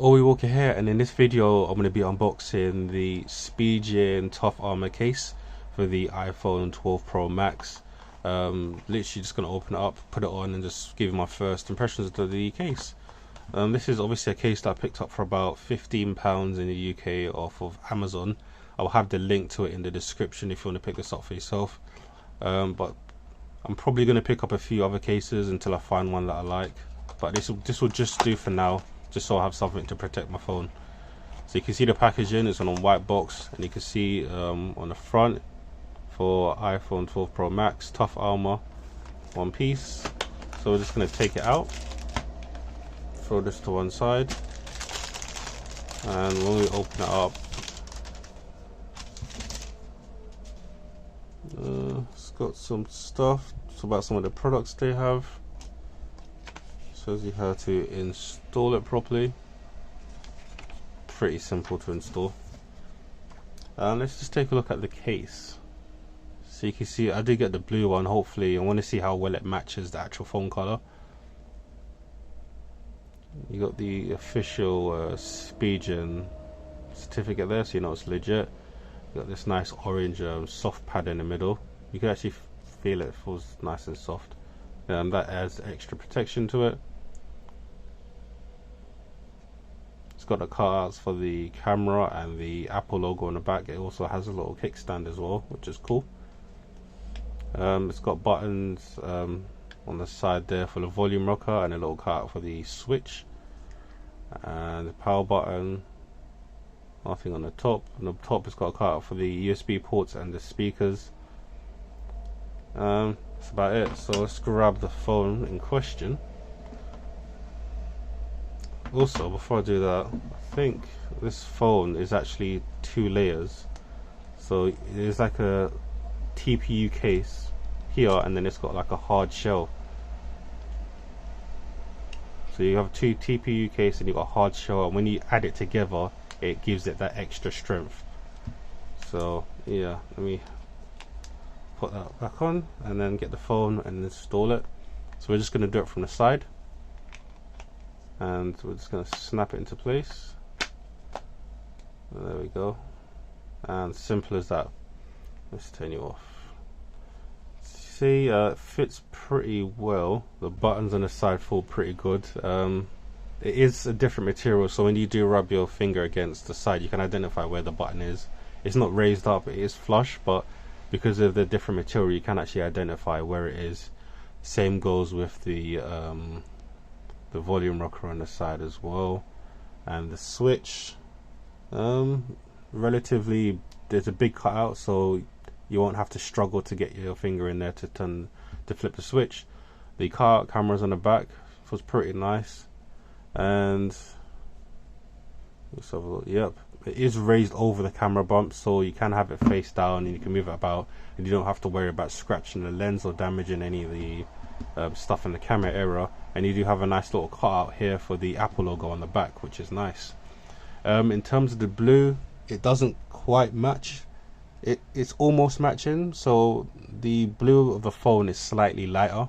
Ori Walker here, and in this video I'm going to be unboxing the Spigen Tough Armor case for the iPhone 12 Pro Max. Literally just going to open it up, put it on, and just give you my first impressions of the case. This is obviously a case that I picked up for about £15 in the UK off of Amazon. I'll have the link to it in the description if you want to pick this up for yourself. But I'm probably going to pick up a few other cases until I find one that I like. But this will just do for now, just so I have something to protect my phone. So you can see the packaging, it's on a white box, and you can see on the front for iPhone 12 Pro Max, Tough Armor, one piece. So we're just going to take it out, throw this to one side, and when we open it up, it's got some stuff. It's about some of the products they have. Shows you how to install it properly. Pretty simple to install. Let's just take a look at the case. So you can see I did get the blue one. Hopefully, I want to see how well it matches the actual phone color. You got the official Spigen certificate there, so you know it's legit. You got this nice orange soft pad in the middle. You can actually feel it feels nice and soft. That adds extra protection to it. It's got the cutouts for the camera and the Apple logo on the back. It also has a little kickstand as well, which is cool. It's got buttons on the side there for the volume rocker, and a little cutout for the switch, and the power button. Nothing on the top. On the top it's got a cutout for the USB ports and the speakers. That's about it. So let's grab the phone in question. Also, before I do that, I think this phone is actually 2 layers. So there's like a TPU case here, and then it's got like a hard shell. So you have 2 TPU case and you've got a hard shell, and when you add it together, it gives it that extra strength. So yeah, let me put that back on and then get the phone and install it. So we're just going to do it from the side, and we're just going to snap it into place. There we go, and simple as that. Let's turn you off. See, it fits pretty well. The buttons on the side feel pretty good. It is a different material, so when you do rub your finger against the side, you can identify where the button is. It's not raised up, it is flush, but because of the different material, you can actually identify where it is. Same goes with the volume rocker on the side as well, and the switch. Relatively, there's a big cutout, so you won't have to struggle to get your finger in there to flip the switch. The car cameras on the back was pretty nice, and let's have a look. Yep, it is raised over the camera bump, so you can have it face down and you can move it about, and you don't have to worry about scratching the lens or damaging any of the stuff in the camera area. And you do have a nice little cutout here for the Apple logo on the back, which is nice. In terms of the blue, it doesn't quite match. It's almost matching, so the blue of the phone is slightly lighter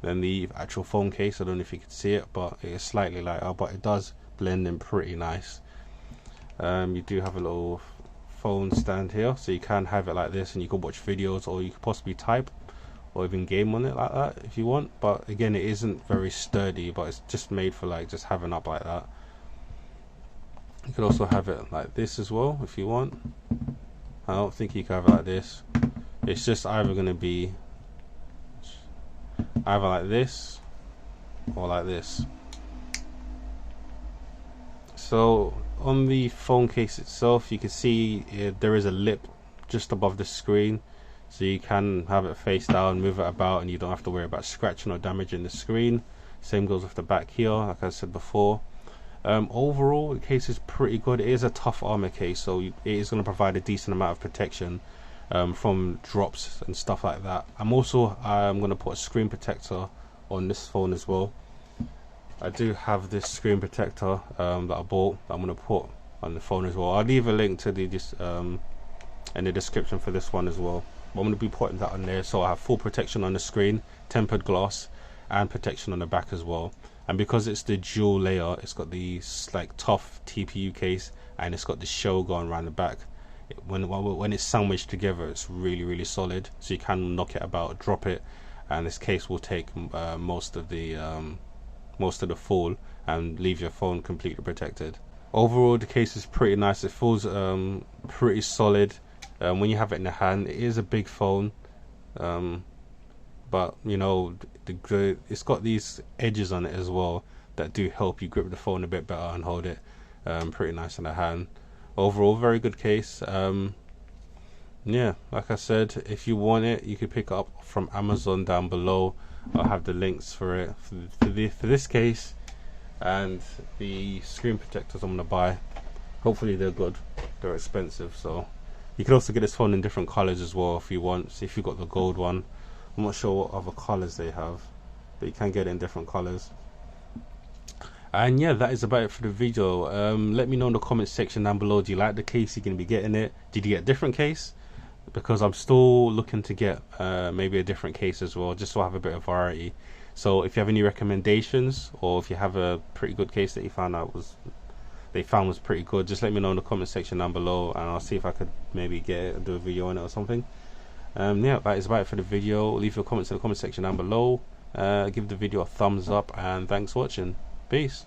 than the actual phone case. I don't know if you can see it, but it is slightly lighter, but it does blend in pretty nice. You do have a little phone stand here, so you can have it like this and you can watch videos, or you could possibly type or even game on it like that if you want. But again, it isn't very sturdy, but it's just made for like just having up like that. You could also have it like this as well if you want. I don't think you can have it like this. It's just either going to be either like this or like this. So on the phone case itself, you can see there is a lip just above the screen, so you can have it face down, move it about, and you don't have to worry about scratching or damaging the screen. Same goes with the back here, like I said before. Overall, the case is pretty good. It is a tough armor case, so it is going to provide a decent amount of protection from drops and stuff like that. I'm going to put a screen protector on this phone as well. I do have this screen protector that I bought that I'm going to put on the phone as well. I'll leave a link to the in the description for this one as well. I'm going to be putting that on there, so I have full protection on the screen, tempered glass, and protection on the back as well. And because it's the dual layer, it's got the like tough TPU case, and it's got the shell going around the back. When it's sandwiched together, it's really solid, so you can knock it about, drop it, and this case will take most of the fall and leave your phone completely protected. Overall, the case is pretty nice. It feels pretty solid. When you have it in the hand, it is a big phone, but you know, it's got these edges on it as well that do help you grip the phone a bit better and hold it pretty nice in the hand. Overall, very good case. Yeah, like I said, if you want it, you can pick it up from Amazon down below. I'll have the links for it for this case, and the screen protectors I'm gonna buy. Hopefully they're good. They're expensive, so you can also get this phone in different colors as well if you want. So if you got the gold one, I'm not sure what other colors they have, but you can get it in different colors. And yeah, that is about it for the video. Let me know in the comment section down below, do you like the case? You're going to be getting it? Did you get a different case? Because I'm still looking to get maybe a different case as well, just so I have a bit of variety. So if you have any recommendations, or if you have a pretty good case that you found was pretty good, just let me know in the comment section down below, and I'll see if I could maybe get it and do a video on it or something. Yeah, that is about it for the video. Leave your comments in the comment section down below. Give the video a thumbs up, and thanks for watching. Peace.